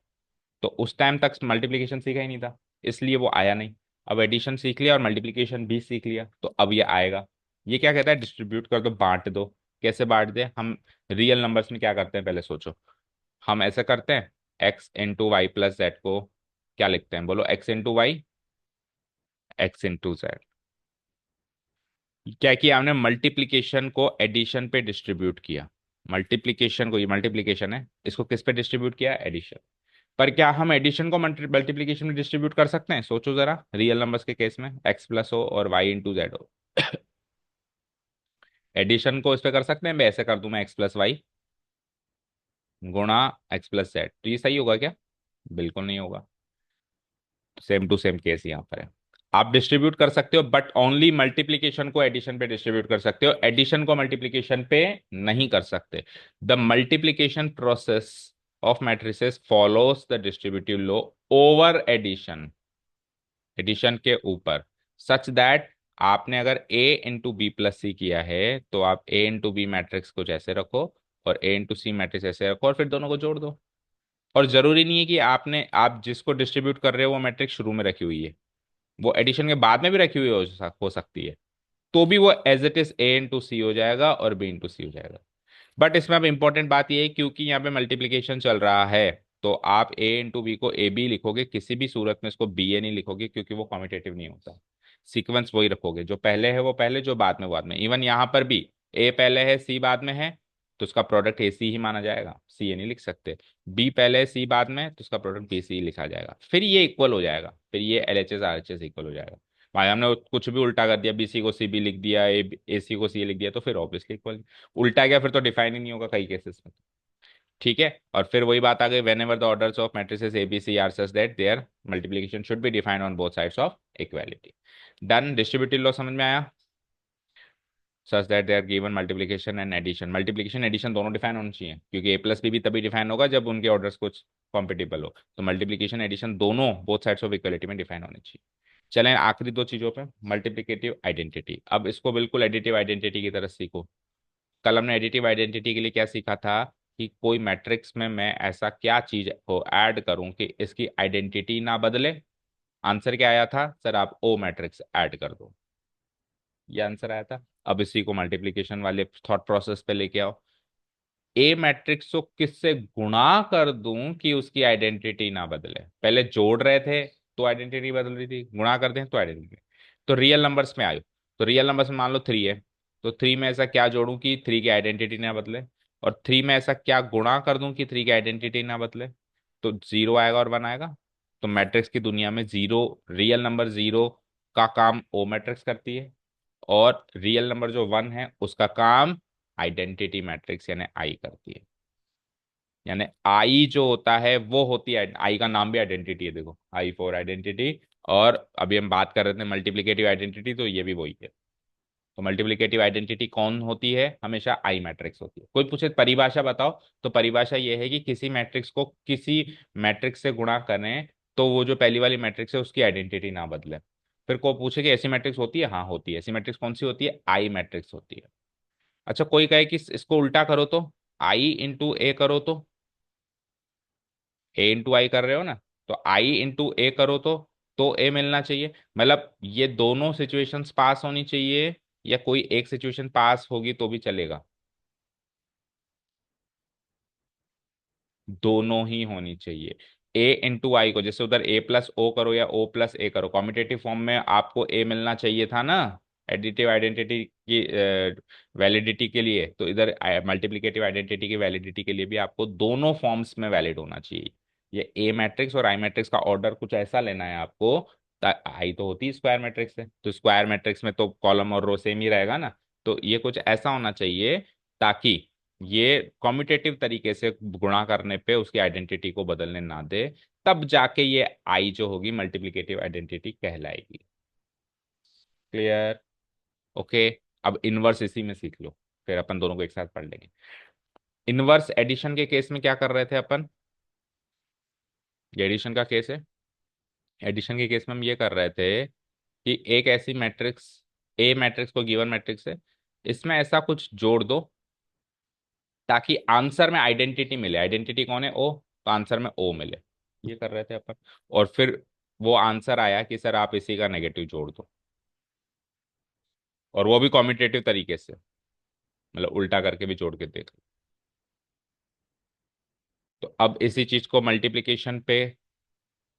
तो उस टाइम तक मल्टीप्लीकेशन सीखा ही नहीं था, इसलिए वो आया नहीं। अब एडिशन सीख लिया और मल्टीप्लीकेशन भी सीख लिया, तो अब ये आएगा। ये क्या कहता है, डिस्ट्रीब्यूट कर दो, बांट दो। कैसे बांट दे हम, रियल नंबर्स में क्या करते हैं पहले सोचो। हम ऐसे करते हैं, X into Y plus Z को क्या लिखते हैं, बोलो, X into Y, X into Z. क्या किया हमने, मल्टीप्लीकेशन को एडिशन पे डिस्ट्रीब्यूट किया। मल्टीप्लीकेशन को, ये मल्टीप्लीकेशन है, इसको किस पे डिस्ट्रीब्यूट किया, एडिशन। पर क्या हम एडिशन को मल्टीप्लीकेशन में डिस्ट्रीब्यूट कर सकते हैं, सोचो जरा, रियल नंबर्स के केस में एक्स प्लस हो और वाई इंटू जेड हो। एडिशन को इस पे कर सकते हैं, मैं ऐसे कर दूं, मैं एक्स प्लस वाई गुणा एक्स प्लस जेड, तो ये सही होगा क्या, बिल्कुल नहीं होगा। सेम टू सेम केस यहाँ पर है। आप डिस्ट्रीब्यूट कर सकते हो बट ओनली मल्टीप्लीकेशन को एडिशन पे डिस्ट्रीब्यूट कर सकते हो, एडिशन को मल्टीप्लीकेशन पे नहीं कर सकते। The multiplication process of matrices follows the distributive law over addition, addition के ऊपर, सच दैट आपने अगर A into B plus C किया है तो आप ए इंटू बी मैट्रिक्स को जैसे रखो और ए इंटू सी मैट्रिक्स ऐसे रखो और फिर दोनों को जोड़ दो। और जरूरी नहीं है कि आप जिसको डिस्ट्रीब्यूट कर रहे हो वो मैट्रिक्स शुरू में रखी हुई है, वो एडिशन के बाद में भी रखी हुई हो सकती है, तो भी वो as it is A into C हो जाएगा और बी इंटू सी हो जाएगा। बट इसमें अब इंपॉर्टेंट बात ये है, क्योंकि यहाँ पे मल्टीप्लीकेशन चल रहा है, तो आप ए इंटू बी को ए बी लिखोगे, किसी भी सूरत में इसको बी ए नहीं लिखोगे, क्योंकि वो कॉम्पिटेटिव नहीं होता। सीक्वेंस वही रखोगे, जो पहले है वो पहले, जो बाद में वो बाद में। इवन यहाँ पर भी ए पहले है सी बाद में है, तो उसका प्रोडक्ट ए सी ही माना जाएगा, सी ए नहीं लिख सकते। बी पहले है सी बाद में, तो उसका प्रोडक्ट बी सी लिखा जाएगा, फिर ये इक्वल हो जाएगा, फिर ये L H S R H S equal हो जाएगा। भाई हमने कुछ भी उल्टा कर दिया, बी सी को सी बी लिख दिया, ए सी को सी लिख दिया, तो फिर ऑब्वियसली इक्वल। उल्टा गया फिर तो डिफाइन ही नहीं होगा कई केसेस में। ठीक है, और फिर वही बात आ गई, whenever the orders of matrices A B C are such that there multiplication should be defined on both sides of equality. Done, distributive law समझ में आया, such that they are given multiplication and addition, multiplication addition दोनों define होने चाहिए, क्योंकि ए plus B भी तभी define होगा जब उनके ऑर्डर्स कुछ कॉम्पिटिबल हो। तो मल्टीप्लिकेशन एडिशन दोनों बोथ साइड्स ऑफ इक्वालिटी में डिफाइन होने चाहिए। चलें आखिरी दो चीजों पे, मल्टीप्लिकेटिव आइडेंटिटी। अब इसको बिल्कुल एडिटिव आइडेंटिटी की तरह सीखो। कल हमने एडिटिव आइडेंटिटी के लिए क्या सीखा था, कि कोई मैट्रिक्स में मैं ऐसा क्या चीज को ऐड करूं कि इसकी आइडेंटिटी ना बदले। आंसर क्या आया था सर, आप ओ मैट्रिक्स ऐड कर दो, ये आंसर आया था। अब इसी को मल्टीप्लिकेशन वाले थॉट प्रोसेस पे लेके आओ। ए मैट्रिक्स को किससे गुणा कर दूं कि उसकी आइडेंटिटी ना बदले, पहले जोड़ रहे थे तो आइडेंटिटी बदल रही थी, गुणा कर दें तो आइडेंटिटी। तो रियल नंबर्स में आयो, तो रियल नंबर्स में मान लो 3 है, तो 3 में ऐसा क्या जोड़ूं कि 3 की आइडेंटिटी ना बदले, और 3 में ऐसा क्या गुणा कर दूं कि 3 की आइडेंटिटी ना बदले, तो 0 आएगा और 1 आएगा। तो मैट्रिक्स की दुनिया में जीरो, रियल नंबर 0 का काम ओ मैट्रिक्स करती है, और रियल नंबर जो 1 है उसका काम आइडेंटिटी मैट्रिक्स यानी आई करती है। यानी आई जो होता है वो होती है, आई का नाम भी आइडेंटिटी है, देखो आई फॉर आइडेंटिटी। और अभी हम बात कर रहे थे मल्टीप्लिकेटिव आइडेंटिटी, तो ये भी वही है। तो मल्टीप्लिकेटिव आइडेंटिटी कौन होती है, हमेशा आई मैट्रिक्स होती है। कोई पूछे परिभाषा बताओ, तो परिभाषा ये है कि किसी मैट्रिक्स को किसी मैट्रिक्स से गुणा करें तो वो जो पहली वाली मैट्रिक्स है उसकी आइडेंटिटी ना बदले। फिर कोई पूछे कि ऐसी मैट्रिक्स होती है, हाँ होती है। ऐसी मैट्रिक्स कौन सी होती है, आई मैट्रिक्स होती है। अच्छा कोई कहे कि इसको उल्टा करो, तो आई इंटू ए करो, ए इंटू आई कर रहे हो ना, तो आई इंटू ए करो तो ए मिलना चाहिए। मतलब ये दोनों सिचुएशंस पास होनी चाहिए, या कोई एक सिचुएशन पास होगी तो भी चलेगा, दोनों ही होनी चाहिए। ए इंटू आई को जैसे उधर ए प्लस ओ करो या ओ प्लस ए करो, कॉम्पिटेटिव फॉर्म में आपको ए मिलना चाहिए था ना, एडिटिव आइडेंटिटी की वैलिडिटी के लिए। तो इधर मल्टीप्लिकेटिव आइडेंटिटी की वैलिडिटी के लिए भी आपको दोनों फॉर्म्स में वैलिड होना चाहिए। ये ए मैट्रिक्स और आई मैट्रिक्स का ऑर्डर कुछ ऐसा लेना है आपको। आई तो होती है स्क्वायर मैट्रिक्स है, तो स्क्वायर मैट्रिक्स में तो कॉलम और रो सेम ही रहेगा ना, तो ये कुछ ऐसा होना चाहिए ताकि ये कॉम्यूटेटिव तरीके से गुणा करने पे उसकी आइडेंटिटी को बदलने ना दे, तब जाके ये आई जो होगी मल्टीप्लिकेटिव आइडेंटिटी कहलाएगी। Clear, okay. अब इनवर्स इसी में सीख लो, फिर अपन दोनों को एक साथ पढ़ लेंगे। इनवर्स एडिशन के केस में क्या कर रहे थे अपन, ये एडिशन का केस है। एडिशन के केस में हम ये कर रहे थे कि एक ऐसी मैट्रिक्स, ए मैट्रिक्स को गिवन मैट्रिक्स है, इसमें ऐसा कुछ जोड़ दो ताकि आंसर में आइडेंटिटी मिले। आइडेंटिटी कौन है? ओ। तो आंसर में ओ मिले। ये कर रहे थे अपन। और फिर वो आंसर आया कि सर आप इसी का नेगेटिव जोड़ दो, और वो भी कॉम्यूटेटिव तरीके से, मतलब उल्टा करके भी जोड़ के देख लो। तो अब इसी चीज को मल्टीप्लिकेशन पे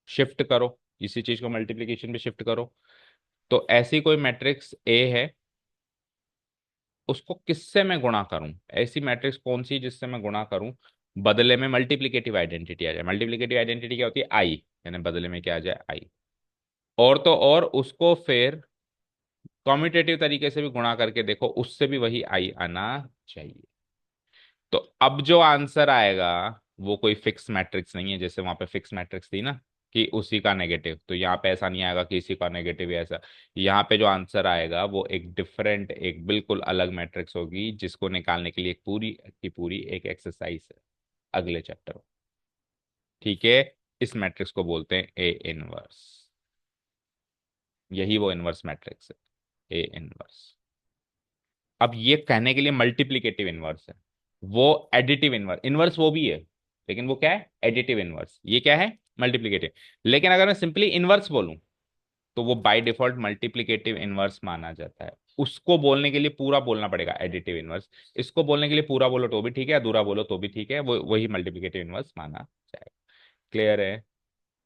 शिफ्ट करो, इसी चीज को मल्टीप्लिकेशन पे शिफ्ट करो। तो ऐसी कोई मैट्रिक्स ए है, उसको किससे मैं गुणा करूं? ऐसी मैट्रिक्स कौन सी जिससे मैं गुणा करूं बदले में मल्टीप्लिकेटिव आइडेंटिटी आ जाए? मल्टीप्लिकेटिव आइडेंटिटी क्या होती है? आई, यानी बदले में क्या आ जाए? आई। और तो और उसको फिर कॉम्यूटेटिव तरीके से भी गुणा करके देखो, उससे भी वही आई आना चाहिए। तो अब जो आंसर आएगा वो कोई फिक्स मैट्रिक्स नहीं है, जैसे वहां पे फिक्स मैट्रिक्स थी ना कि उसी का नेगेटिव, तो यहाँ पे ऐसा नहीं आएगा कि इसी का नेगेटिव है ऐसा। यहाँ पे जो आंसर आएगा वो एक डिफरेंट, एक बिल्कुल अलग मैट्रिक्स होगी, जिसको निकालने के लिए एक पूरी की पूरी एक एक्सरसाइज है अगले चैप्टर में। ठीक है। इस मैट्रिक्स को बोलते हैं ए इनवर्स। यही वो इनवर्स मैट्रिक्स है, ए इनवर्स। अब ये कहने के लिए मल्टीप्लिकेटिव इनवर्स है, वो एडिटिव इनवर्स, इनवर्स वो भी है, लेकिन वो क्या है? Additive inverse. ये क्या है? मल्टीप्लिकेटिव। लेकिन अगर मैं सिंपली इनवर्स बोलूं तो वो बाय डिफॉल्ट मल्टीप्लिकेटिव इनवर्स माना जाता है। उसको बोलने के लिए पूरा बोलना पड़ेगा एडिटिव इनवर्स। इसको बोलने के लिए पूरा बोलो तो भी ठीक है, अधूरा बोलो तो भी ठीक है, वो वही मल्टीप्लिकेटिव इनवर्स माना जाएगा। क्लियर है?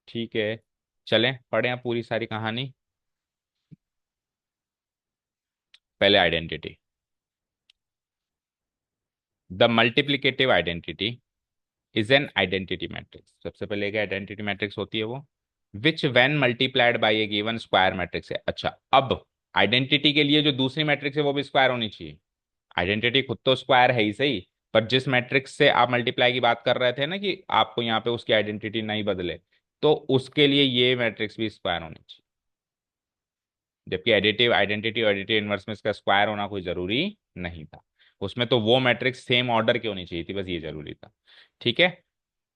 ठीक है। चलें पढ़ें अब पूरी सारी कहानी। पहले identity. The multiplicative identity is an identity matrix. सबसे पहले एक आइडेंटिटी मैट्रिक्स होती है वो, विच when multiplied by A given square matrix है। अच्छा, अब आइडेंटिटी के लिए जो दूसरी मैट्रिक्स है वो भी स्क्वायर होनी चाहिए। आइडेंटिटी खुद तो स्क्वायर है ही सही, पर जिस मैट्रिक्स से आप मल्टीप्लाई की बात कर रहे थे ना कि आपको यहाँ पे उसकी आइडेंटिटी नहीं बदले, तो उसके लिए ये मैट्रिक्स भी स्क्वायर होनी चाहिए। जबकि एडिटिव आइडेंटिटी और एडिटिव इनवर्स में इसका स्क्वायर होना कोई जरूरी नहीं था। उसमें तो वो मैट्रिक्स सेम ऑर्डर की होनी चाहिए थी, बस ये जरूरी था। ठीक है।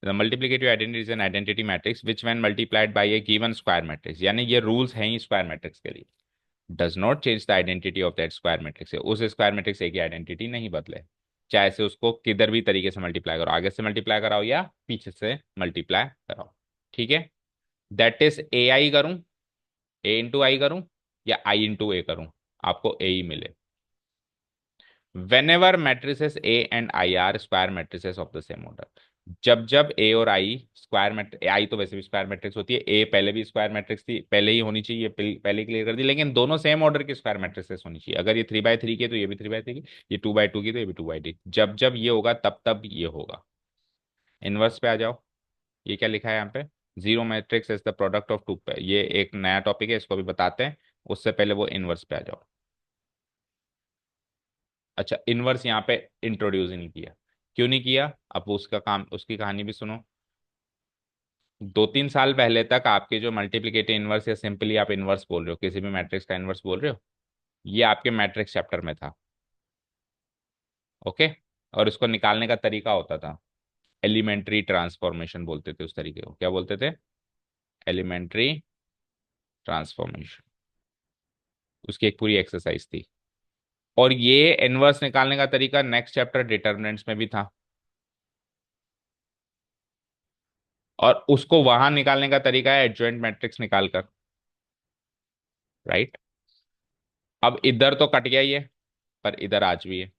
The multiplicative identity is an identity matrix which when multiplied by A given square matrix, यानी ये रूल्स हैं ही स्क्वायर मैट्रिक्स के लिए, does not change the identity of that square matrix. उस स्क्वायर मैट्रिक्स ए की आइडेंटिटी नहीं बदले, चाहे से उसको किधर भी तरीके से मल्टीप्लाई करो, आगे से मल्टीप्लाई कराओ या पीछे से मल्टीप्लाई कराओ। ठीक है। दैट इज ए आई करूं, ए इंटू आई करूं, या आई इंटू ए करूं, आपको ए ही मिले। whenever matrices A and I are square matrices of the same order, जब जब ए और आई स्क्वायर मैट्रिक्स, आई तो वैसे भी स्क्वायर मैट्रिक्स होती है, ए पहले भी स्क्वायर मैट्रिक्स थी, पहले ही होनी चाहिए, पहले क्लियर कर दी, लेकिन दोनों सेम ऑर्डर की स्क्वायर मैट्रिसेस होनी चाहिए। अगर ये 3 बाय 3 की है तो ये भी 3 बाय 3 की, ये 2 बाय 2 की तो ये भी 2 बाय 2। जब जब ये होगा तब तब ये होगा। इनवर्स पे आ जाओ। ये क्या लिखा है यहाँ पे? Zero matrix is the product of two, ये एक नया टॉपिक है, इसको भी बताते हैं। उससे पहले वो इनवर्स पे आ जाओ। अच्छा, इनवर्स यहाँ पे इंट्रोड्यूस ही नहीं किया। क्यों नहीं किया? अब वो उसका काम, उसकी कहानी भी सुनो। 2-3 साल पहले तक आपके जो मल्टीप्लिकेटिव इनवर्स या सिंपली आप इनवर्स बोल रहे हो, किसी भी मैट्रिक्स का इनवर्स बोल रहे हो, ये आपके मैट्रिक्स चैप्टर में था। ओके। और इसको निकालने का तरीका होता था, एलिमेंट्री ट्रांसफॉर्मेशन बोलते थे उस तरीके को। क्या बोलते थे? Elementary transformation. उसकी एक पूरी एक्सरसाइज थी। और ये इनवर्स निकालने का तरीका नेक्स्ट चैप्टर डिटर्मिनेंट्स में भी था, और उसको वहां निकालने का तरीका है एडजॉइंट मैट्रिक्स निकालकर। राइट। अब इधर तो कट गया ही है, पर इधर आज भी है।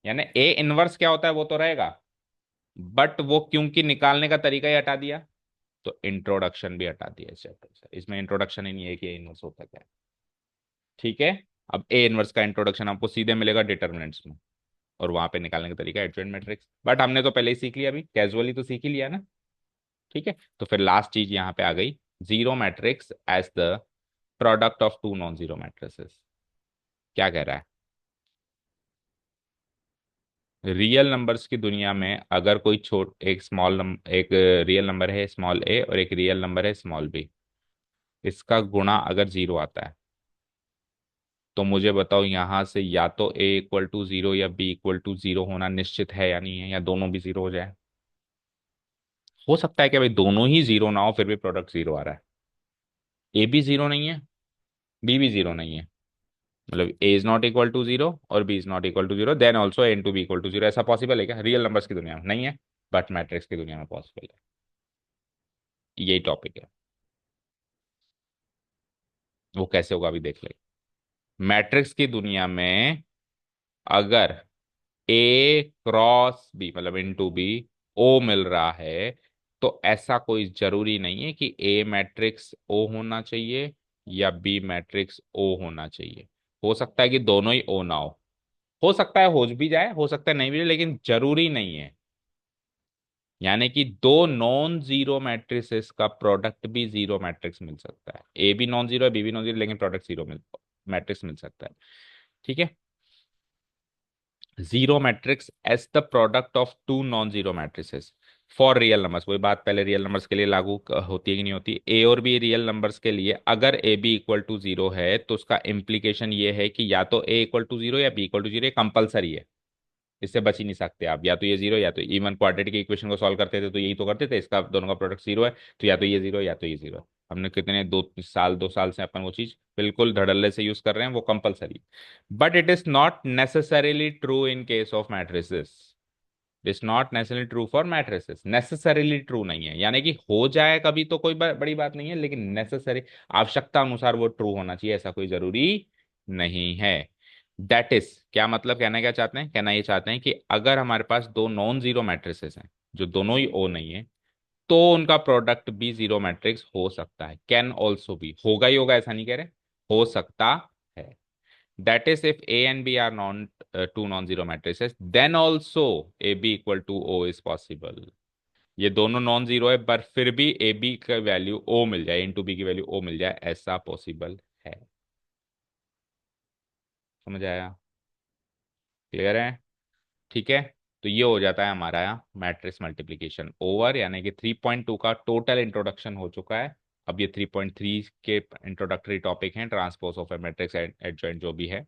यानी ए इनवर्स क्या होता है वो तो रहेगा, बट वो क्योंकि निकालने का तरीका ही हटा दिया, तो इंट्रोडक्शन भी हटा दिया इस चैप्टर से। इसमें इंट्रोडक्शन ही नहीं है कि ए इनवर्स होता क्या है। ठीक है। अब ए इनवर्स का इंट्रोडक्शन आपको सीधे मिलेगा डिटर्मिनेंट्स में, और वहां पे निकालने का तरीका एडजॉइंट मैट्रिक्स, बट हमने तो पहले ही सीख लिया, अभी कैजुअली तो सीख ही लिया ना। ठीक है। तो फिर लास्ट चीज यहाँ पे आ गई, zero matrix as the product of two non zero matrices. क्या कह रहा है? रियल नंबर्स की दुनिया में अगर कोई छोट एक स्मॉल नंबर, एक रियल नंबर है स्मॉल ए और एक रियल नंबर है स्मॉल बी, इसका गुणा अगर जीरो आता है, तो मुझे बताओ यहां से या तो ए इक्वल टू जीरो या बी इक्वल टू जीरो होना निश्चित है या नहीं है, या दोनों भी जीरो हो जाए? हो सकता है कि भाई दोनों ही जीरो ना हो फिर भी प्रोडक्ट जीरो आ रहा है। ए भी जीरो नहीं है, बी भी जीरो नहीं है, मतलब A is not equal to zero और B is not equal to zero, then also N to B equal to zero. ऐसा पॉसिबल है क्या रियल नंबर्स की दुनिया में? नहीं है, बट मैट्रिक्स की दुनिया में पॉसिबल है। यही टॉपिक है। वो कैसे होगा अभी देख ले। मैट्रिक्स की दुनिया में अगर ए क्रॉस बी मतलब इनटू बी ओ मिल रहा है, तो ऐसा कोई जरूरी नहीं है कि ए मैट्रिक्स ओ होना चाहिए या बी मैट्रिक्स ओ होना चाहिए। हो सकता है कि दोनों ही ओ ना हो सकता है हो भी जाए, हो सकता है नहीं भी जाए, लेकिन जरूरी नहीं है। यानी कि दो नॉन जीरो मैट्रिसेस का प्रोडक्ट भी जीरो मैट्रिक्स मिल सकता है। ए भी नॉन जीरो है, बी भी नॉन जीरो, लेकिन प्रोडक्ट जीरो मिल मैट्रिक्स मिल सकता है। ठीक है। Zero matrix as the product of two non zero matrices for real numbers. वही बात पहले रियल नंबर्स के लिए लागू होती है कि नहीं होती। ए और बी रियल नंबर्स के लिए अगर A B equal to zero है तो उसका इम्प्लीकेशन ये है कि या तो ए इक्वल टू जीरो या B equal to zero, compulsory है। इससे बच ही नहीं सकते आप, या तो ये जीरो या तो इवन क्वाड्रेटिक इक्वेशन को सॉल्व करते थे तो यही तो करते थे, इसका दोनों का प्रोडक्ट जीरो है तो या तो ये जीरो या तो ये जीरो। हमने कितने 2 साल से अपन वो चीज बिल्कुल धड़ल्ले से यूज कर रहे हैं, वो compulsory. But it is not necessarily true in case of matrices. It's not necessarily true for matrices, necessarily true नहीं है। यानी कि हो जाए कभी तो कोई बड़ी बात नहीं है, लेकिन नेसेसरी आवश्यकता अनुसार वो ट्रू होना चाहिए ऐसा कोई जरूरी नहीं है। दैट इज क्या मतलब, कहना क्या चाहते हैं, कहना ये चाहते हैं कि अगर हमारे पास दो नॉन जीरो मैट्रिसेस हैं जो दोनों ही ओ नहीं है, तो उनका प्रोडक्ट भी जीरो मैट्रिक्स हो सकता है। कैन ऑल्सो भी, होगा ही होगा ऐसा नहीं कह रहे, हो सकता है। That is if A and B are two non-zero matrices, then also AB equal to O is possible। ये दोनों नॉन जीरो है पर फिर भी ए बी का वैल्यू ओ मिल जाए, इंटू बी की वैल्यू ओ मिल जाए, ऐसा पॉसिबल है। समझ आया? क्लियर है? ठीक है। तो ये हो जाता है हमारा मैट्रिक्स मल्टीप्लिकेशन ओवर, यानी कि 3.2 का टोटल इंट्रोडक्शन हो चुका है। अब ये 3.3 के इंट्रोडक्टरी टॉपिक हैं, transpose of A matrix adjoint जो भी है।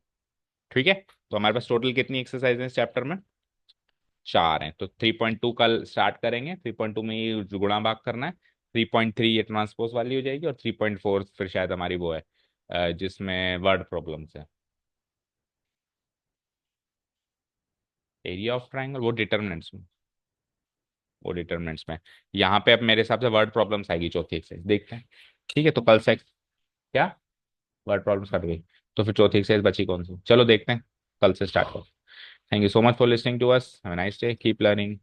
ठीक है। तो हमारे पास टोटल कितनी एक्सरसाइज है इस चैप्टर में? 4 हैं। तो 3.2 कल स्टार्ट करेंगे, 3.2 में ही गुणा भाग करना है। 3.3 ये ट्रांसपोज वाली हो जाएगी और 3.4 फिर शायद हमारी वो है जिसमें वर्ड प्रॉब्लम्स है। एरिया ऑफ ट्राइंगल वो डिटर्मिनेंट्स में यहाँ पे अब मेरे हिसाब से वर्ड प्रॉब्लम्स आएगी चौथी एक्सरसाइज, देखते हैं। ठीक है। तो कल से क्या वर्ड प्रॉब्लम्स कट गई, तो फिर चौथी एक्सरसाइज बची कौन सी, चलो देखते हैं। कल से स्टार्ट करो। Thank you so much for listening to us, have a nice day, keep learning.